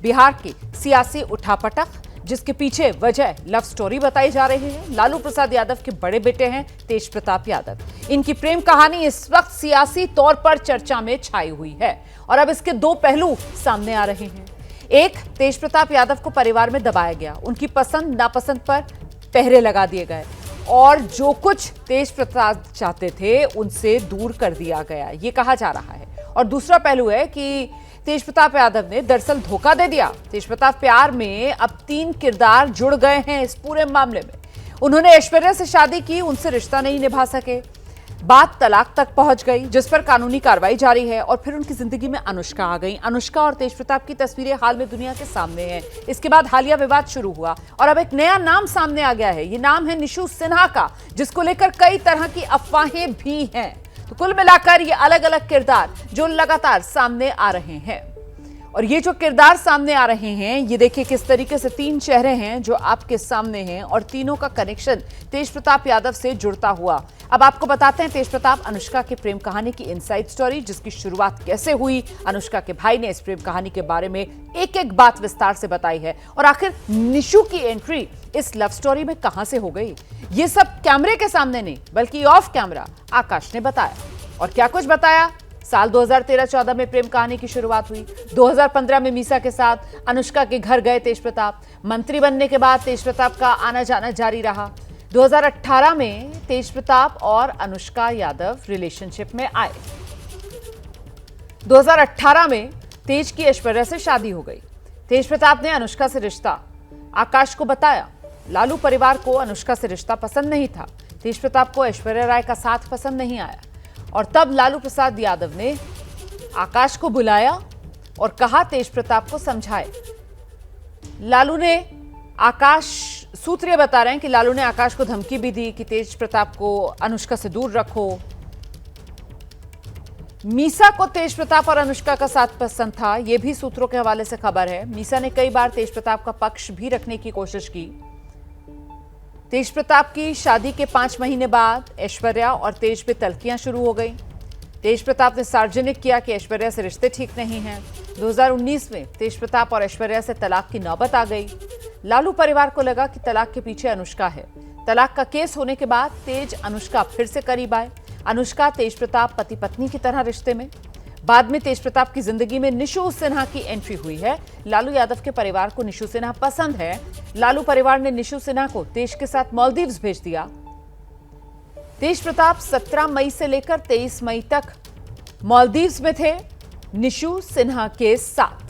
बिहार की सियासी उठापटक, जिसके पीछे वजह लव स्टोरी बताई जा रही है। लालू प्रसाद यादव के बड़े बेटे हैं तेज प्रताप यादव। इनकी प्रेम कहानी इस वक्त सियासी तौर पर चर्चा में छाई हुई है और अब इसके दो पहलू सामने आ रहे हैं। एक, तेज प्रताप यादव को परिवार में दबाया गया, उनकी पसंद नापसंद पर पहरे लगा दिए गए और जो कुछ तेज प्रताप चाहते थे उनसे दूर कर दिया गया, ये कहा जा रहा है। और दूसरा पहलू है कि तेज प्रताप यादव ने दरअसल धोखा दे दिया। तेज प्रताप प्यार में अब 3 किरदार जुड़ गए हैं इस पूरे मामले में। उन्होंने ऐश्वर्या से शादी की, उनसे रिश्ता नहीं निभा सके, बात तलाक तक पहुंच गई, जिस पर कानूनी कार्रवाई जारी है। और फिर उनकी जिंदगी में अनुष्का आ गई। अनुष्का और तेज प्रताप की तस्वीरें हाल में दुनिया के सामने हैं। इसके बाद हालिया विवाद शुरू हुआ और अब एक नया नाम सामने आ गया है। ये नाम है निशु सिन्हा का, जिसको लेकर कई तरह की अफवाहें भी हैं। तो कुल मिलाकर ये अलग अलग किरदार जो लगातार सामने आ रहे हैं। और ये जो किरदार सामने आ रहे हैं, ये देखिए किस तरीके से 3 चेहरे हैं जो आपके सामने हैं और तीनों का कनेक्शन तेज प्रताप यादव से जुड़ता हुआ। अब आपको बताते हैं तेज प्रताप अनुष्का की प्रेम कहानी की इनसाइड स्टोरी, जिसकी शुरुआत कैसे हुई। अनुष्का के भाई ने इस प्रेम कहानी के बारे में एक एक बात विस्तार से बताई है और आखिर निशु की एंट्री इस लव स्टोरी में कहां से हो गई, ये सब कैमरे के सामने नहीं बल्कि ऑफ कैमरा आकाश ने बताया। और क्या कुछ बताया। साल 2013-14 में प्रेम कहानी की शुरुआत हुई। 2015 में मीसा के साथ अनुष्का के घर गए तेज प्रताप। मंत्री बनने के बाद तेज प्रताप का आना जाना जारी रहा। 2018 में तेज प्रताप और अनुष्का यादव रिलेशनशिप में आए। 2018 में तेज की ऐश्वर्या से शादी हो गई। तेज प्रताप ने अनुष्का से रिश्ता आकाश को बताया। लालू परिवार को अनुष्का से रिश्ता पसंद नहीं था। तेज प्रताप को ऐश्वर्या राय का साथ पसंद नहीं आया और तब लालू प्रसाद यादव ने आकाश को बुलाया और कहा तेज प्रताप को समझाए। लालू ने आकाश, सूत्र ये बता रहे हैं कि लालू ने आकाश को धमकी भी दी कि तेज प्रताप को अनुष्का से दूर रखो। मीसा को तेज प्रताप और अनुष्का का साथ पसंद था, यह भी सूत्रों के हवाले से खबर है। मीसा ने कई बार तेज प्रताप का पक्ष भी रखने की कोशिश की। तेज प्रताप की शादी के 5 महीने बाद ऐश्वर्या और तेज पे तल्खियां शुरू हो गई। तेज प्रताप ने सार्वजनिक किया कि ऐश्वर्या से रिश्ते ठीक नहीं हैं। 2019 में तेज प्रताप और ऐश्वर्या से तलाक की नौबत आ गई। लालू परिवार को लगा कि तलाक के पीछे अनुष्का है। तलाक का केस होने के बाद तेज अनुष्का फिर से करीब आए। अनुष्का तेज प्रताप पति पत्नी की तरह रिश्ते में। बाद में तेज प्रताप की जिंदगी में निशु सिन्हा की एंट्री हुई है। लालू यादव के परिवार को निशु सिन्हा पसंद है। लालू परिवार ने निशु सिन्हा को तेज के साथ मालदीव्स भेज दिया। तेज प्रताप 17 मई से लेकर 23 मई तक मालदीव्स में थे निशु सिन्हा के साथ।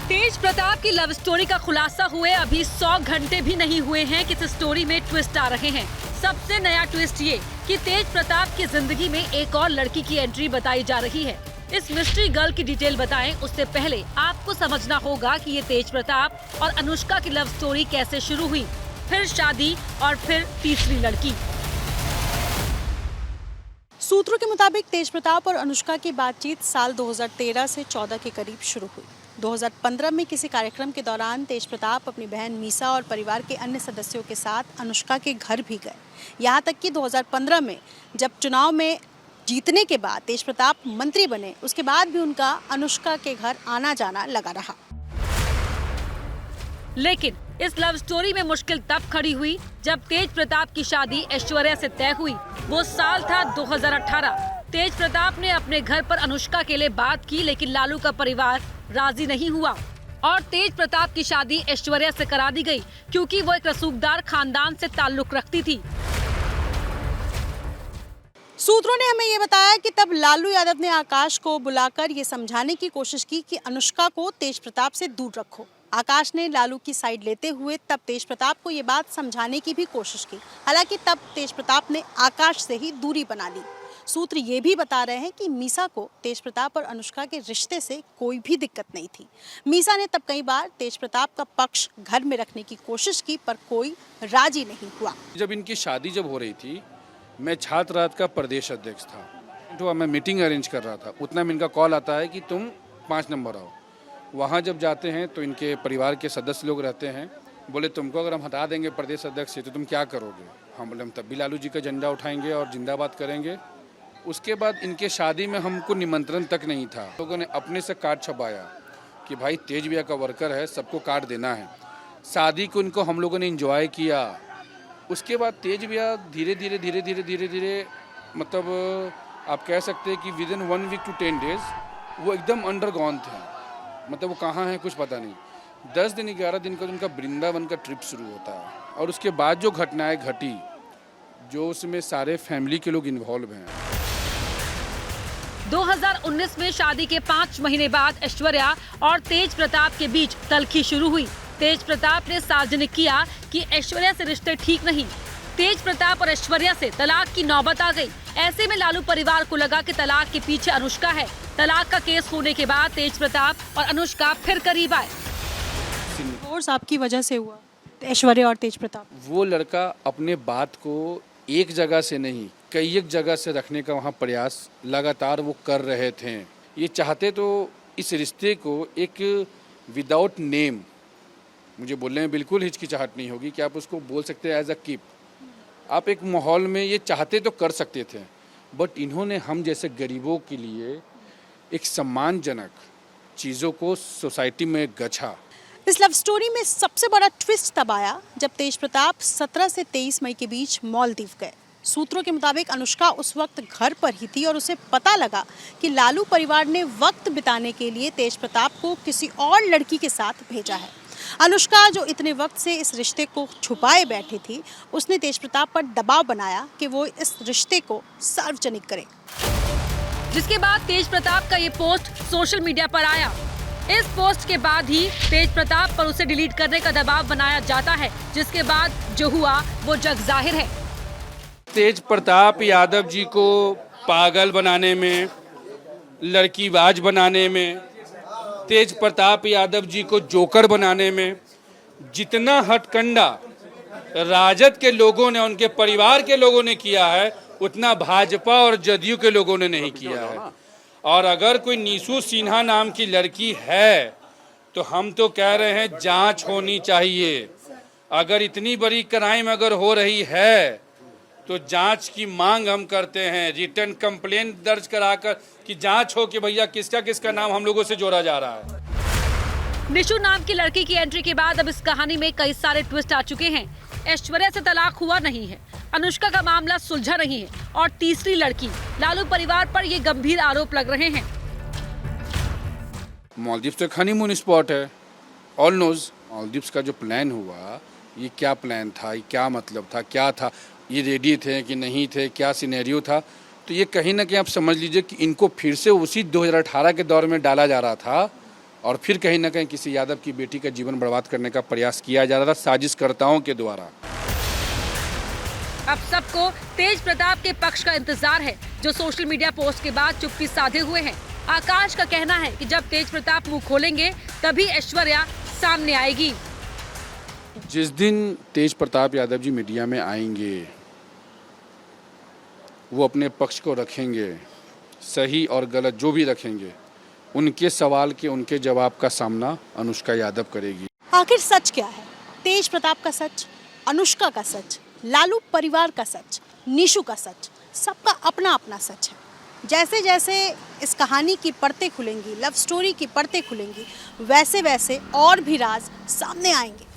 तेज प्रताप की लव स्टोरी का खुलासा हुए अभी 100 घंटे भी नहीं हुए हैं कि इस स्टोरी में ट्विस्ट आ रहे हैं। सबसे नया ट्विस्ट ये कि तेज प्रताप की जिंदगी में एक और लड़की की एंट्री बताई जा रही है। इस मिस्ट्री गर्ल की डिटेल बताएं उससे पहले आपको समझना होगा कि ये तेज प्रताप और अनुष्का की लव स्टोरी कैसे शुरू हुई, फिर शादी और फिर तीसरी लड़की। सूत्रों के मुताबिक तेज प्रताप और अनुष्का की बातचीत साल 2013 से 14 के करीब शुरू हुई। 2015 में किसी कार्यक्रम के दौरान तेज प्रताप अपनी बहन मीसा और परिवार के अन्य सदस्यों के साथ अनुष्का के घर भी गए। यहाँ तक कि 2015 में जब चुनाव में जीतने के बाद तेज प्रताप मंत्री बने, उसके बाद भी उनका अनुष्का के घर आना जाना लगा रहा। लेकिन इस लव स्टोरी में मुश्किल तब खड़ी हुई जब तेज प्रताप की शादी ऐश्वर्या से तय हुई। वो साल था 2018। तेज प्रताप ने अपने घर पर अनुष्का के लिए बात की, लेकिन लालू का परिवार राजी नहीं हुआ और तेज प्रताप की शादी ऐश्वर्या से करा दी गई, क्योंकि वो एक रसूखदार खानदान से ताल्लुक रखती थी। सूत्रों ने हमें ये बताया कि तब लालू यादव ने आकाश को बुलाकर ये समझाने की कोशिश की कि अनुष्का को तेज प्रताप से दूर रखो। आकाश ने लालू की साइड लेते हुए तब तेज प्रताप को ये बात समझाने की भी कोशिश की। हालांकि तब तेज प्रताप ने आकाश से ही दूरी बना ली। सूत्र ये भी बता रहे हैं कि मीसा को तेज प्रताप और अनुष्का के रिश्ते से कोई भी दिक्कत नहीं थी। मीसा ने तब कई बार तेज प्रताप का पक्ष घर में रखने की कोशिश की, पर कोई राजी नहीं हुआ। जब इनकी शादी जब हो रही थी, मैं छात्र राज का प्रदेश अध्यक्ष था, तो मैं मीटिंग अरेंज कर रहा था। उतना में इनका कॉल आता है कि तुम 5 नंबर आओ। वहाँ जब जाते हैं तो इनके परिवार के सदस्य लोग रहते हैं, बोले तुमको अगर हम हटा देंगे प्रदेश अध्यक्ष से तो तुम क्या करोगे? हम बोले हम तब भी लालू जी का झंडा उठाएंगे और जिंदाबाद करेंगे। उसके बाद इनके शादी में हमको निमंत्रण तक नहीं था। लोगों ने अपने से कार्ड छपाया कि भाई तेज भैया का वर्कर है, सबको कार्ड देना है। शादी को इनको हम लोगों ने एंजॉय किया। उसके बाद तेज भैया धीरे धीरे मतलब आप कह सकते हैं कि within 1 week to 10 days वो एकदम अंडरगॉन थे। मतलब वो कहाँ हैं कुछ पता नहीं। 10 दिन 11 दिन का उनका वृंदावन का ट्रिप शुरू होता है और उसके बाद जो घटनाएं घटी, जो उसमें सारे फैमिली के लोग इन्वॉल्व हैं। 2019 में शादी के 5 महीने बाद ऐश्वर्या और तेज प्रताप के बीच तल्खी शुरू हुई। तेज प्रताप ने सार्वजनिक किया कि ऐश्वर्या से रिश्ते ठीक नहीं। तेज प्रताप और ऐश्वर्या से तलाक की नौबत आ गई। ऐसे में लालू परिवार को लगा कि तलाक के पीछे अनुष्का है। तलाक का केस होने के बाद तेज प्रताप और अनुष्का फिर करीब आए। डिवोर्स आपकी वजह से हुआ, ऐश्वर्या और तेज प्रताप? वो लड़का अपने बात को एक जगह से नहीं कई एक जगह से रखने का वहाँ प्रयास लगातार वो कर रहे थे। ये चाहते तो इस रिश्ते को एक विदाउट नेम, मुझे बोलने में बिल्कुल हिचकिचाहट नहीं होगी कि आप उसको बोल सकते हैं एज अ कीप, आप एक माहौल में ये चाहते तो कर सकते थे। बट इन्होंने हम जैसे गरीबों के लिए एक सम्मानजनक चीज़ों को सोसाइटी में गछा। इस लव स्टोरी में सबसे बड़ा ट्विस्ट तब आया जब तेज प्रताप 17 से 23 मई के बीच मालदीव गए। सूत्रों के मुताबिक अनुष्का उस वक्त घर पर ही थी और उसे पता लगा कि लालू परिवार ने वक्त बिताने के लिए तेज प्रताप को किसी और लड़की के साथ भेजा है। अनुष्का जो इतने वक्त से इस रिश्ते को छुपाए बैठी थी, उसने तेज प्रताप पर दबाव बनाया कि वो इस रिश्ते को सार्वजनिक करे। जिसके बाद तेज प्रताप का ये पोस्ट सोशल मीडिया पर आया। इस पोस्ट के बाद ही तेज प्रताप पर उसे डिलीट करने का दबाव बनाया जाता है, जिसके बाद जो हुआ वो जग जाहिर है। तेज प्रताप यादव जी को पागल बनाने में, लड़कीबाज बनाने में, तेज प्रताप यादव जी को जोकर बनाने में जितना हथकंडा राजद के लोगों ने, उनके परिवार के लोगों ने किया है, उतना भाजपा और जदयू के लोगों ने नहीं किया है। और अगर कोई नीशू सिन्हा नाम की लड़की है तो हम तो कह रहे हैं जांच होनी चाहिए। अगर इतनी बड़ी क्राइम अगर हो रही है तो जांच की मांग हम करते हैं। रिटर्न कंप्लेंट दर्ज कराकर कि जांच हो कि भैया किसका किसका नाम हम लोगों से जोड़ा जा रहा है। निशु नाम की लड़की की एंट्री के बाद अब इस कहानी में कई सारे ट्विस्ट आ चुके हैं। ऐश्वर्या से तलाक हुआ नहीं है, अनुष्का का मामला सुलझा नहीं है और तीसरी लड़की लालू परिवार पर ये गंभीर आरोप लग रहे हैं। मालदीव्स तो हनीमून स्पॉट है, ऑल नोज। मालदीव्स का जो प्लान हुआ, ये क्या प्लान था, ये क्या मतलब था, क्या था, ये रेडी थे कि नहीं थे, क्या सिनेरियो था, तो ये कहीं ना कहीं आप समझ लीजिए कि इनको फिर से उसी 2018 के दौर में डाला जा रहा था और फिर कहीं ना कहीं किसी यादव की बेटी का जीवन बर्बाद करने का प्रयास किया जा रहा था साजिशकर्ताओं के द्वारा। अब सबको तेज प्रताप के पक्ष का इंतजार है, जो सोशल मीडिया पोस्ट के बाद चुप्पी साधे हुए हैं। आकाश का कहना है कि जब तेज प्रताप मुंह खोलेंगे तभी ऐश्वर्या सामने आएगी। जिस दिन तेज प्रताप यादव जी मीडिया में आएंगे, वो अपने पक्ष को रखेंगे, सही और गलत जो भी रखेंगे, उनके सवाल के उनके जवाब का सामना अनुष्का यादव करेगी। आखिर सच क्या है? तेज प्रताप का सच, अनुष्का का सच, लालू परिवार का सच, निशु का सच, सबका अपना अपना सच है। जैसे जैसे इस कहानी की परतें खुलेंगी, लव स्टोरी की परतें खुलेंगी, वैसे वैसे और भी राज सामने आएंगे।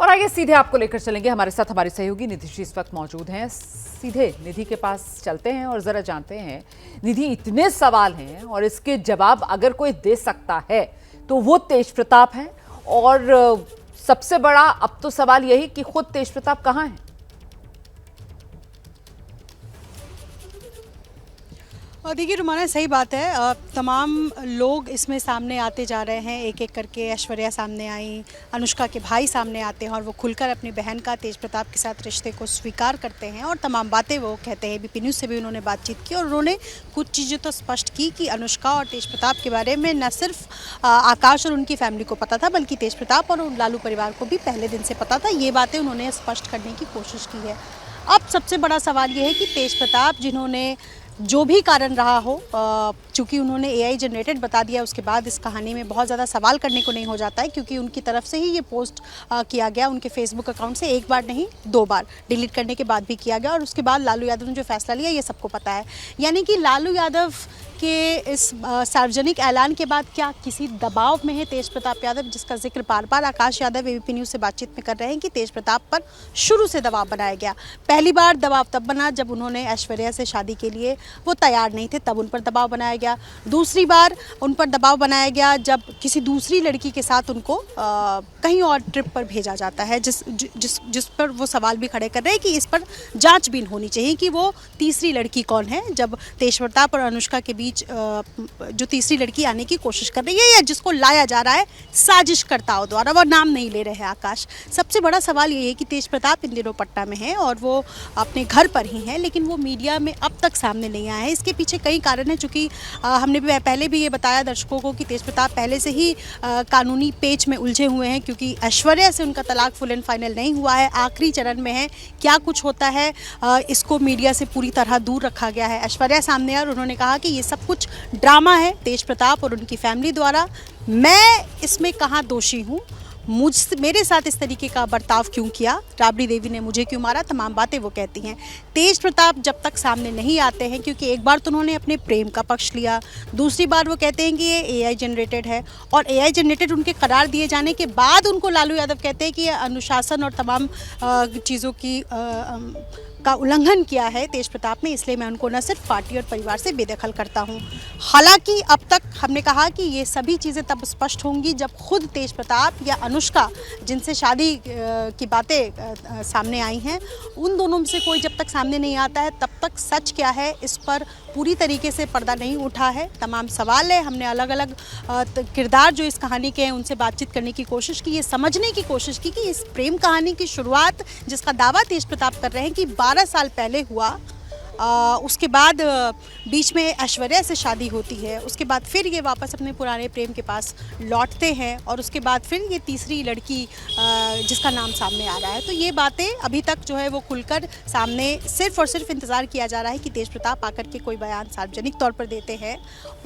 और आगे सीधे आपको लेकर चलेंगे, हमारे साथ हमारी सहयोगी निधि श्री इस वक्त मौजूद हैं। सीधे निधि के पास चलते हैं और जरा जानते हैं, निधि इतने सवाल हैं और इसके जवाब अगर कोई दे सकता है तो वो तेज प्रताप है। और सबसे बड़ा अब तो सवाल यही कि खुद तेज प्रताप कहाँ हैं? और देखिए रुमाना, सही बात है, तमाम लोग इसमें सामने आते जा रहे हैं एक एक करके। ऐश्वर्या सामने आई, अनुष्का के भाई सामने आते हैं और वो खुलकर अपनी बहन का तेज प्रताप के साथ रिश्ते को स्वीकार करते हैं और तमाम बातें वो कहते हैं। बीपी न्यूज़ से भी उन्होंने बातचीत की और उन्होंने कुछ चीज़ें तो स्पष्ट की कि अनुष्का और तेज प्रताप के बारे में न सिर्फ आकाश और उनकी फैमिली को पता था, बल्कि तेज प्रताप और लालू परिवार को भी पहले दिन से पता था। ये बातें उन्होंने स्पष्ट करने की कोशिश की है। अब सबसे बड़ा सवाल ये है कि तेज प्रताप, जिन्होंने जो भी कारण रहा हो, चूंकि उन्होंने AI जनरेटेड बता दिया, उसके बाद इस कहानी में बहुत ज़्यादा सवाल करने को नहीं हो जाता है, क्योंकि उनकी तरफ से ही ये पोस्ट किया गया उनके फेसबुक अकाउंट से, एक बार नहीं 2 बार डिलीट करने के बाद भी किया गया, और उसके बाद लालू यादव ने जो फैसला लिया ये सबको पता है। यानी कि लालू यादव के इस सार्वजनिक ऐलान के बाद क्या किसी दबाव में है तेज प्रताप यादव, जिसका जिक्र बार बार आकाश यादव ABP न्यूज़ से बातचीत में कर रहे हैं कि तेज प्रताप पर शुरू से दबाव बनाया गया। पहली बार दबाव तब बना जब उन्होंने ऐश्वर्या से शादी के लिए वो तैयार नहीं थे, तब उन पर दबाव बनाया गया। दूसरी बार उन पर दबाव बनाया गया जब किसी दूसरी लड़की के साथ उनको कहीं और ट्रिप पर भेजा जाता है, जिस पर वो सवाल भी खड़े कर रहे हैं कि इस पर जांचबीन होनी चाहिए कि वो तीसरी लड़की कौन है, जब तेज प्रताप और अनुष्का के बीच जो तीसरी लड़की आने की कोशिश कर रही है या जिसको लाया जा रहा है साजिशकर्ताओं द्वारा, वो नाम नहीं ले रहे हैं आकाश। सबसे बड़ा सवाल ये है कि तेज प्रताप इन दिनों पटना में है और वो अपने घर पर ही हैं, लेकिन वो मीडिया में अब तक सामने नहीं आया है। इसके पीछे कई कारण हैं, चूँकि हमने पहले भी ये बताया दर्शकों को कि तेज प्रताप पहले से ही कानूनी पेच में उलझे हुए हैं, क्योंकि ऐश्वर्या से उनका तलाक फुल एंड फाइनल नहीं हुआ है, आखिरी चरण में है। क्या कुछ होता है इसको मीडिया से पूरी तरह दूर रखा गया है। ऐश्वर्या सामने और उन्होंने कहा कि ये सब कुछ ड्रामा है तेज प्रताप और उनकी फैमिली द्वारा, मैं इसमें कहाँ दोषी हूँ, मेरे साथ इस तरीके का बर्ताव क्यों किया, राबड़ी देवी ने मुझे क्यों मारा, तमाम बातें वो कहती हैं। तेज प्रताप जब तक सामने नहीं आते हैं, क्योंकि एक बार तो उन्होंने अपने प्रेम का पक्ष लिया, दूसरी बार वो कहते हैं कि ये AI जनरेटेड है, और AI जनरेटेड उनके करार दिए जाने के बाद उनको लालू यादव कहते हैं कि ये अनुशासन और तमाम चीज़ों की का उल्लंघन किया है तेज प्रताप ने, इसलिए मैं उनको न सिर्फ पार्टी और परिवार से बेदखल करता हूं। हालांकि अब तक हमने कहा कि ये सभी चीज़ें तब स्पष्ट होंगी जब खुद तेज प्रताप या अनुष्का, जिनसे शादी की बातें सामने आई हैं, उन दोनों में से कोई जब तक सामने नहीं आता है तब तक सच क्या है इस पर पूरी तरीके से पर्दा नहीं उठा है। तमाम सवाल है, हमने अलग अलग किरदार जो इस कहानी के हैं उनसे बातचीत करने की कोशिश की, ये समझने की कोशिश की कि इस प्रेम कहानी की शुरुआत, जिसका दावा तेज प्रताप कर रहे हैं कि 12 साल पहले हुआ, उसके बाद बीच में ऐश्वर्या से शादी होती है, उसके बाद फिर ये वापस अपने पुराने प्रेम के पास लौटते हैं, और उसके बाद फिर ये तीसरी लड़की जिसका नाम सामने आ रहा है। तो ये बातें अभी तक जो है वो खुलकर सामने, सिर्फ और सिर्फ इंतज़ार किया जा रहा है कि तेज प्रताप आकर के कोई बयान सार्वजनिक तौर पर देते हैं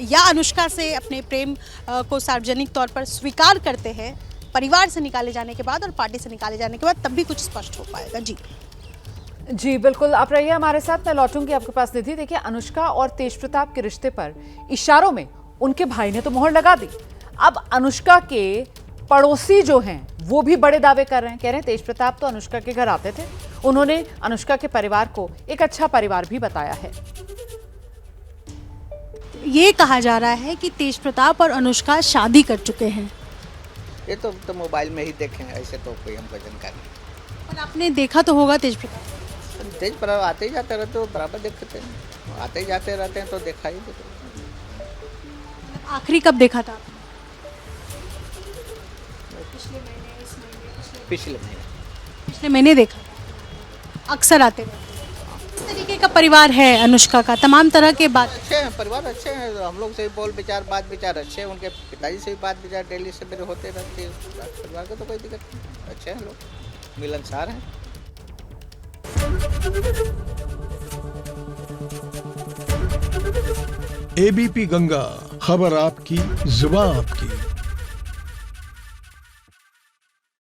या अनुष्का से अपने प्रेम को सार्वजनिक तौर पर स्वीकार करते हैं परिवार से निकाले जाने के बाद और पार्टी से निकाले जाने के बाद, तब भी कुछ स्पष्ट हो पाएगा। जी बिल्कुल, आप रहिए हमारे साथ, मैं लौटूंगी आपके पास निधि। देखिए, अनुष्का और तेज प्रताप के रिश्ते पर इशारों में उनके भाई ने तो मोहर लगा दी। अब अनुष्का के पड़ोसी जो हैं वो भी बड़े दावे कर रहे हैं, कह रहे हैं तेज प्रताप तो अनुष्का के घर आते थे, उन्होंने अनुष्का के परिवार को एक अच्छा परिवार भी बताया है। ये कहा जा रहा है कि तेज प्रताप और अनुष्का शादी कर चुके हैं। ये तो मोबाइल में ही देखे हैं, ऐसे तो कोई हमको जानकारी नहीं। और आपने देखा तो होगा तेज प्रताप? तेज प्रताप आते ही जाते रहते, तो बराबर देखते हैं, आते ही जाते रहते हैं तो देखा ही देते। आखिरी कब देखा था? पिछले महीने देखा था। अक्सर आते रहते। इस तरीके का परिवार है अनुष्का का, तमाम तरह के बात अच्छे हैं, परिवार अच्छे हैं, हम लोग से बोल विचार बात विचार अच्छे हैं, उनके पिताजी से भी बात विचार डेली से मेरे होते रहते हैं, परिवार का तो कोई दिक्कत नहीं, अच्छे हैं लोग, मिलनसार हैं। ABP गंगा, खबर आपकी, जुबान आपकी।